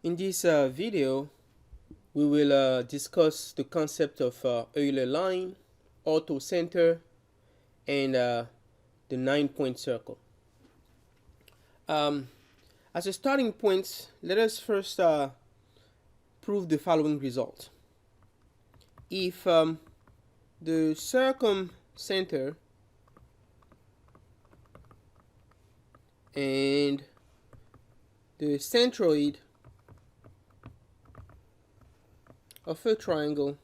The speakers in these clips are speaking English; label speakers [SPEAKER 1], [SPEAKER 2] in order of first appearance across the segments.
[SPEAKER 1] In this video, we will discuss the concept of Euler Line Orthocenter and the 9-point circle. As a starting point, let us first prove the following result. If the circumcenter and the centroid of a triangle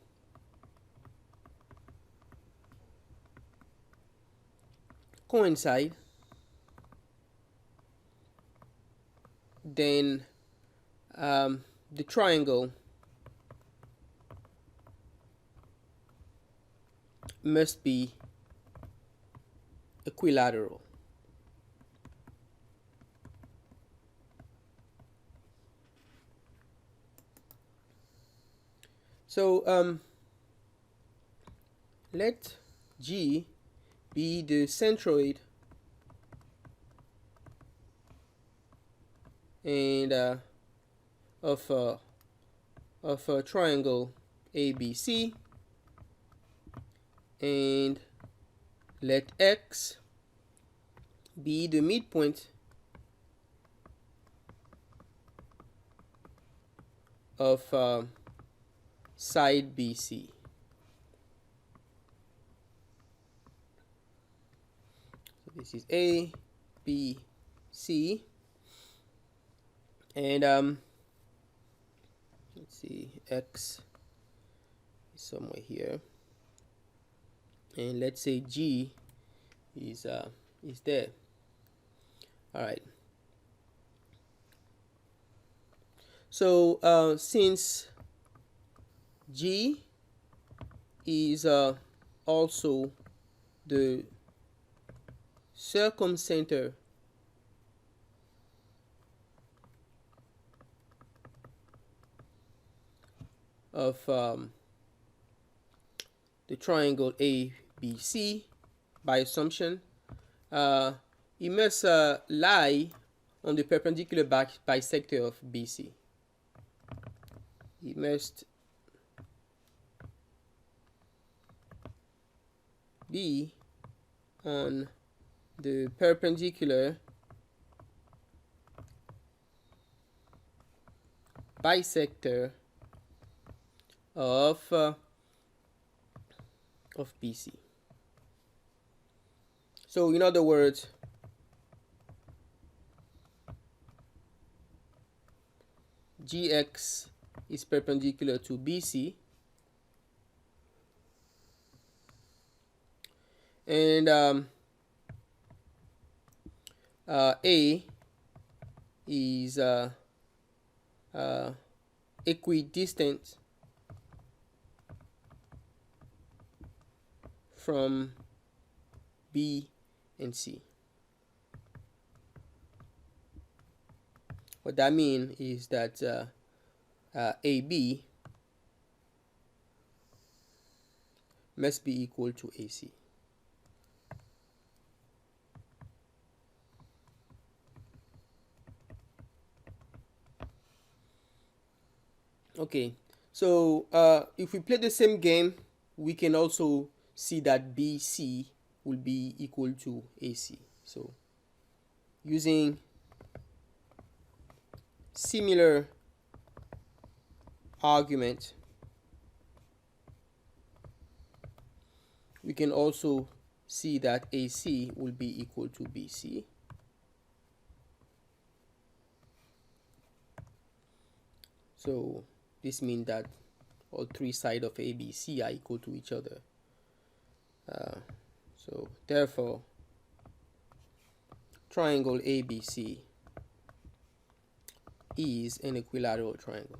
[SPEAKER 1] coincide, then the triangle must be equilateral. So let G be the centroid and of a triangle ABC, and let X be the midpoint of side BC. So this is A, B, C, and let's see, X is somewhere here, and let's say G is there. All right. So since G is also the circumcenter of the triangle ABC, by assumption, it must lie on the perpendicular bisector of BC. It must be on the perpendicular bisector of BC. So in other words, GX is perpendicular to BC, and A is equidistant from B and C. What that means is that AB must be equal to AC. Okay, so if we play the same game, we can also see that BC will be equal to AC. So using similar argument, we can also see that AC will be equal to BC. So this means that all three sides of ABC are equal to each other. So therefore, triangle ABC is an equilateral triangle.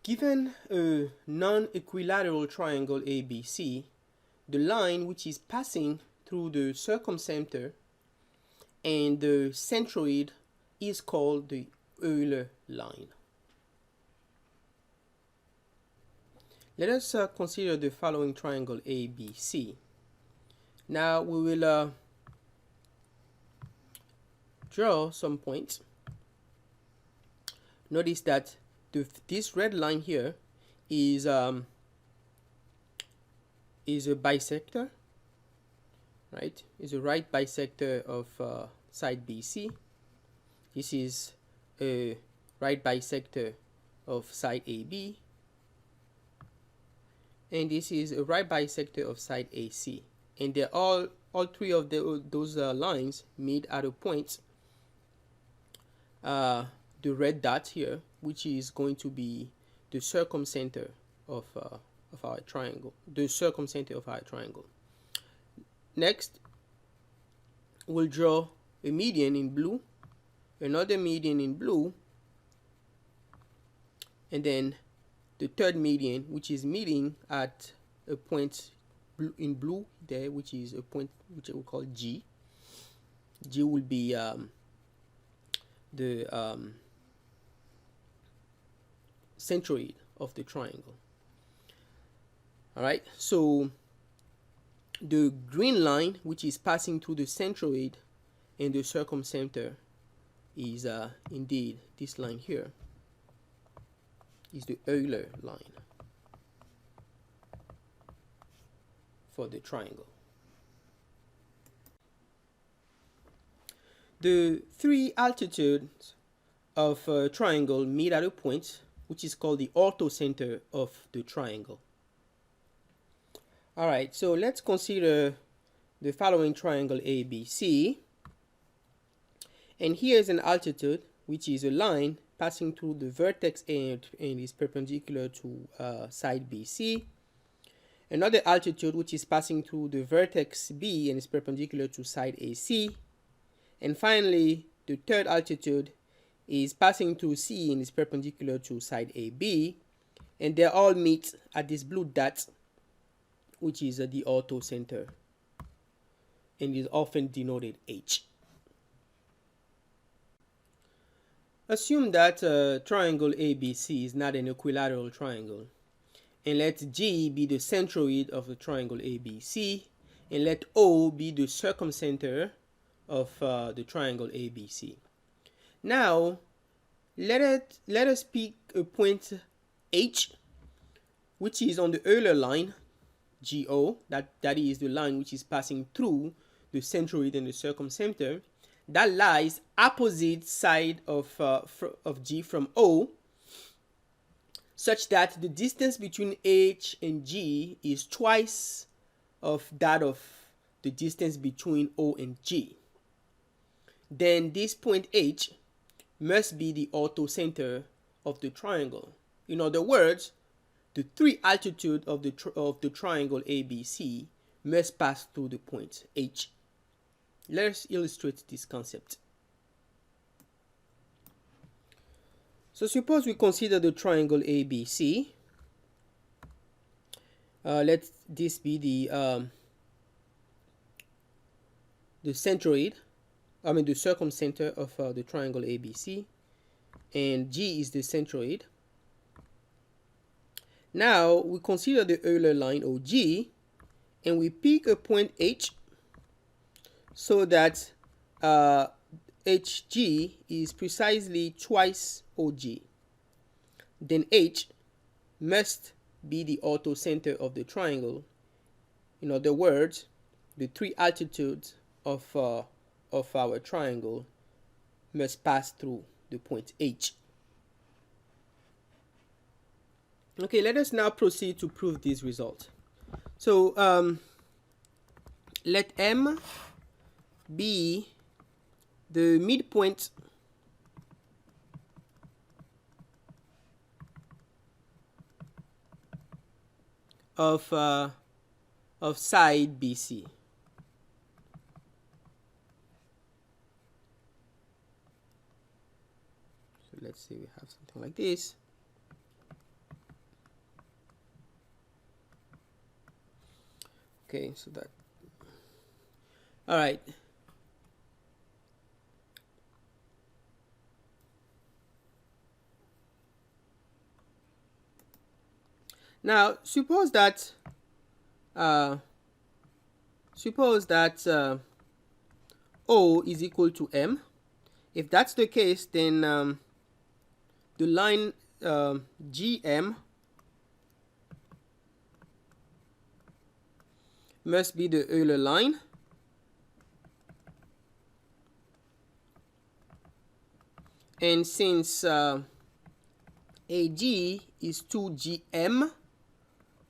[SPEAKER 1] Given a non-equilateral triangle ABC, the line which is passing through the circumcenter and the centroid is called the Euler line. Let us consider the following triangle ABC. Now we will draw some points. Notice that this red line here is a bisector, right? Is a right bisector of side BC. This is a right bisector of side AB, and this is a right bisector of side AC, and they're all three of those lines meet at a point, the red dot here, which is going to be the circumcenter of our triangle, Next, we'll draw a median in blue, another median in blue, and then the third median, which is meeting at a point in blue there, which is a point which we call G. G will be the centroid of the triangle. All right, so the green line, which is passing through the centroid and the circumcenter, is indeed this line here, is the Euler line for the triangle. The three altitudes of a triangle meet at a point which is called the orthocenter of the triangle. All right, so let's consider the following triangle ABC. And here's an altitude, which is a line passing through the vertex A and is perpendicular to side BC. Another altitude, which is passing through the vertex B and is perpendicular to side AC. And finally, the third altitude is passing through C and is perpendicular to side AB. And they all meet at this blue dot, which is the orthocenter, and is often denoted H. Assume that triangle ABC is not an equilateral triangle, and let G be the centroid of the triangle ABC, and let O be the circumcenter of the triangle ABC. Now, let us pick a point H, which is on the Euler line, GO, that is the line which is passing through the centroid and the circumcenter, that lies opposite side of G from O, such that the distance between H and G is twice of that of the distance between O and G. Then this point H must be the orthocenter of the triangle. In other words, the three altitudes of the triangle ABC must pass through the point H. Let's illustrate this concept. So suppose we consider the triangle ABC. Let this be the centroid, the circumcenter of the triangle ABC, and G is the centroid. Now we consider the Euler line OG, and we pick a point H so that HG is precisely twice OG. Then H must be the orthocenter of the triangle. In other words, the three altitudes of our triangle must pass through the point H. Okay, let us now proceed to prove this result. So let M be the midpoint of side BC. So let's say we have something like this. Okay, so that, all right. Now suppose that O is equal to M. If that's the case, then the line GM must be the Euler line. And since AG is 2GM,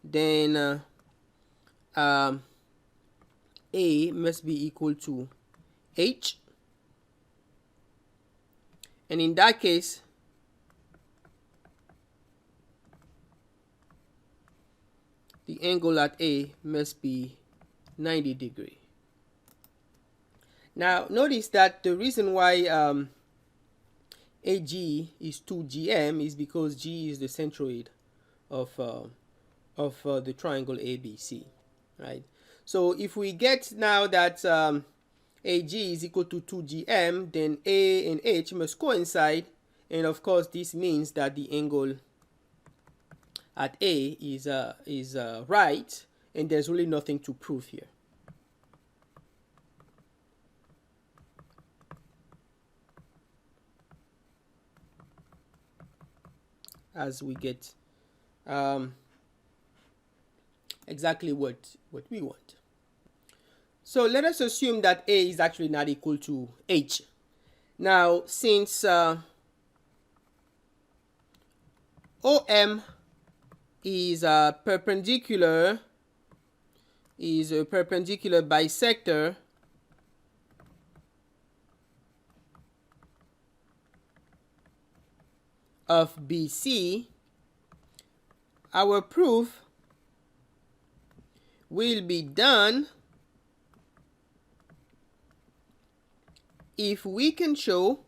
[SPEAKER 1] then A must be equal to H. And in that case, the angle at A must be 90 degrees. Now notice that the reason why AG is 2GM is because G is the centroid of the triangle ABC, right? So if we get now that AG is equal to 2GM, then A and H must coincide, and of course this means that the angle at A is right, and there's really nothing to prove here. As we get exactly what we want. So let us assume that A is actually not equal to H. Now, since OM is a perpendicular bisector of BC, our proof will be done if we can show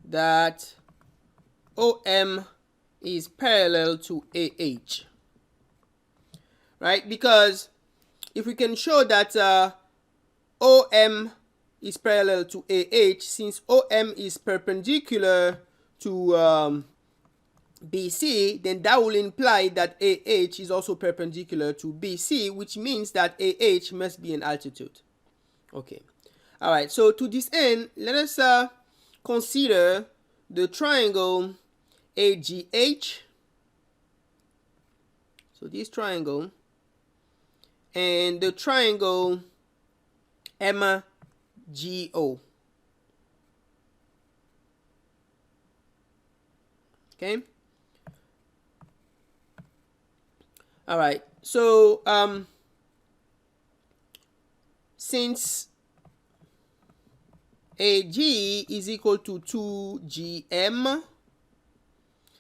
[SPEAKER 1] that OM is parallel to AH, right? Because if we can show that OM is parallel to AH, since OM is perpendicular to BC, then that will imply that AH is also perpendicular to BC, which means that AH must be an altitude. Okay. All right. So to this end, let us consider the triangle AGH. So this triangle and the triangle MGO. Okay. All right. So since AG is equal to 2GM,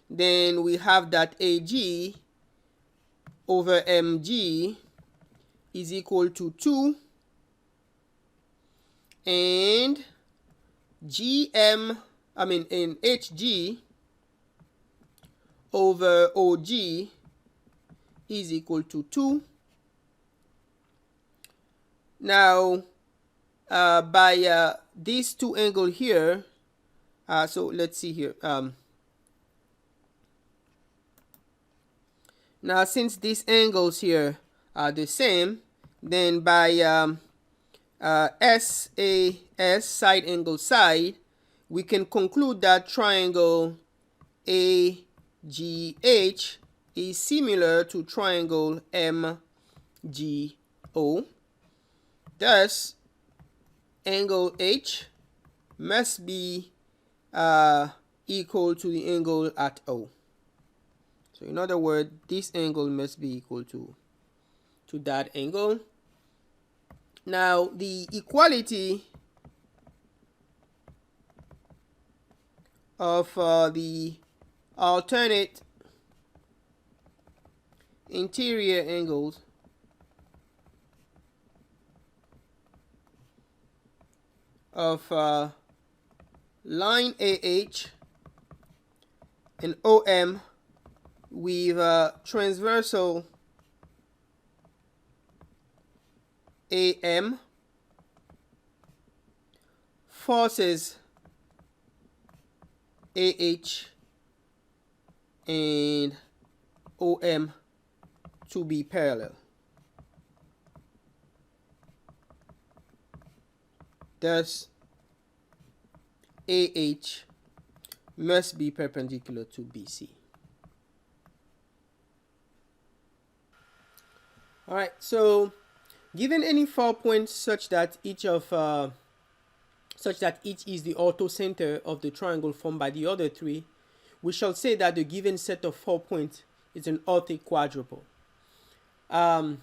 [SPEAKER 1] then we have that AG over MG is equal to 2, and HG over OG is equal to 2. Now, by these two angles here, so let's see here. Now, since these angles here are the same, then by SAS, side angle side, we can conclude that triangle AGH is similar to triangle MGO. Thus, angle H must be equal to the angle at O. So in other words, this angle must be equal to that angle. Now, the equality of the alternate interior angles of line AH and OM with transversal AM forces AH and OM to be parallel. Thus, AH must be perpendicular to BC. Alright, so given any 4 points such that each is the orthocenter of the triangle formed by the other three, we shall say that the given set of 4 points is an orthic quadruple. Orthic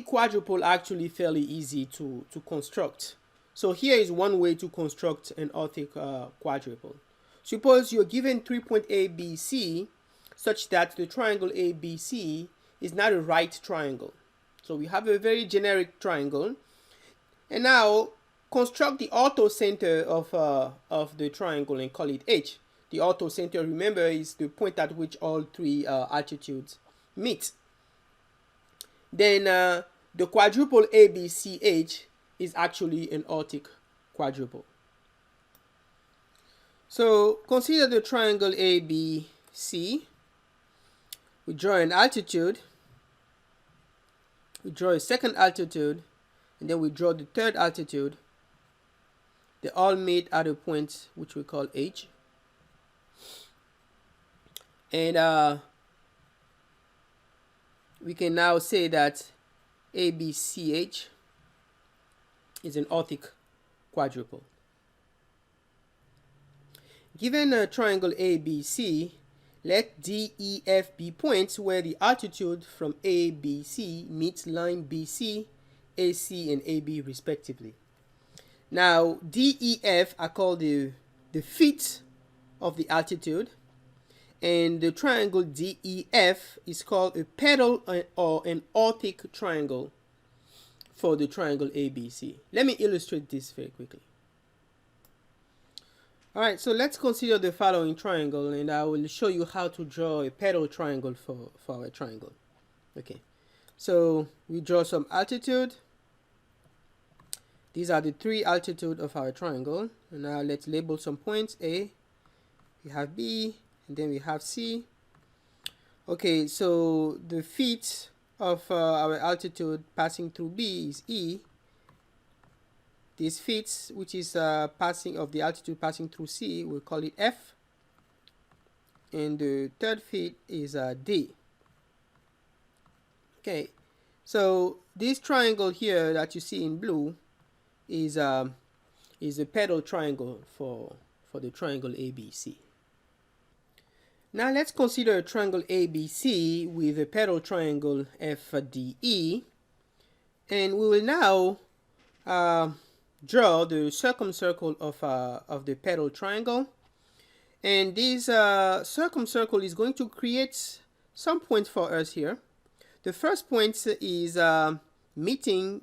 [SPEAKER 1] quadruple actually fairly easy to construct. So here is one way to construct an orthic quadruple. Suppose you're given 3 point ABC such that the triangle ABC is not a right triangle. So we have a very generic triangle. And now construct the orthocenter of the triangle and call it H. The orthocenter, remember, is the point at which all three altitudes meet. Then the quadruple ABCH is actually an orthic quadruple. So consider the triangle ABC. We draw an altitude, we draw a second altitude, and then we draw the third altitude. They all meet at a point which we call H. And we can now say that ABCH is an orthic quadruple. Given a triangle ABC, let DEF be points where the altitude from ABC meets line BC, AC, and AB respectively. Now, DEF are called the feet of the altitude, and the triangle DEF is called a pedal or an orthic triangle for the triangle ABC. Let me illustrate this very quickly. Alright, so let's consider the following triangle, and I will show you how to draw a pedal triangle for our triangle. Okay, so we draw some altitude. These are the three altitudes of our triangle. And now let's label some points. A, we have B, and then we have C. Okay, so the feet of our altitude passing through B is E. These feet, which is passing of the altitude passing through C, we'll call it F. And the third feet is D. Okay, so this triangle here that you see in blue is a pedal triangle for the triangle ABC. Now let's consider a triangle ABC with a pedal triangle FDE, and we will now draw the circumcircle of the pedal triangle. And this circumcircle is going to create some points for us here. The first point is meeting,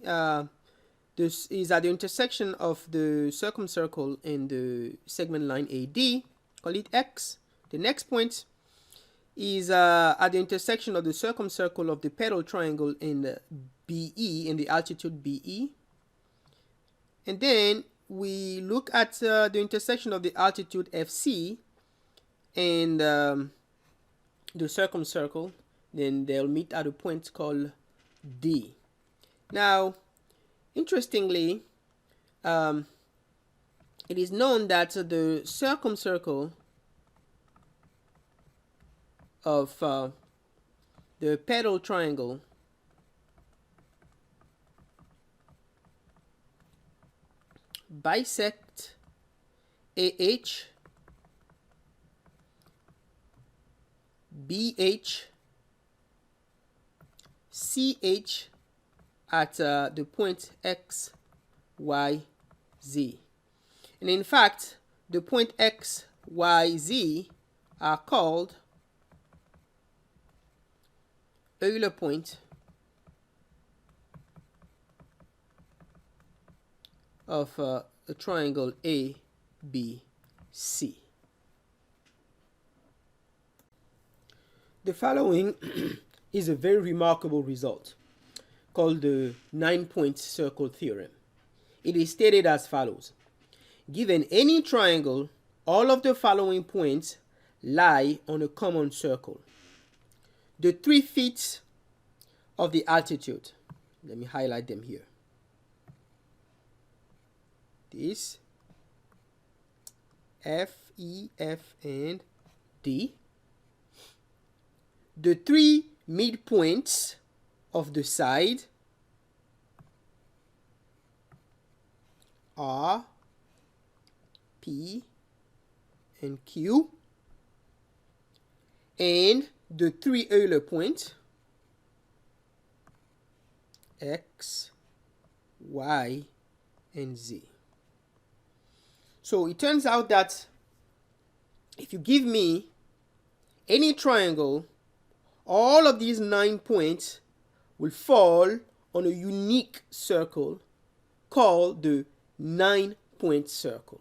[SPEAKER 1] this is at the intersection of the circumcircle and the segment line AD, call it X. The next point is at the intersection of the circumcircle of the pedal triangle and BE, in the altitude BE. And then we look at the intersection of the altitude FC and the circumcircle. Then they'll meet at a point called D. Now, interestingly, it is known that the circumcircle of the pedal triangle bisect AH, BH, CH at the point X, Y, Z. And in fact, the point X, Y, Z are called Euler point of a triangle ABC. The following is a very remarkable result called the 9-point circle theorem. It is stated as follows. Given any triangle, all of the following points lie on a common circle. The 3 feet of the altitude, let me highlight them here. This F, E, F, and D. The 3 midpoints of the side R, P, and Q, and the 3 Euler points X, Y, and Z. So it turns out that if you give me any triangle, all of these 9 points will fall on a unique circle called the 9-point circle.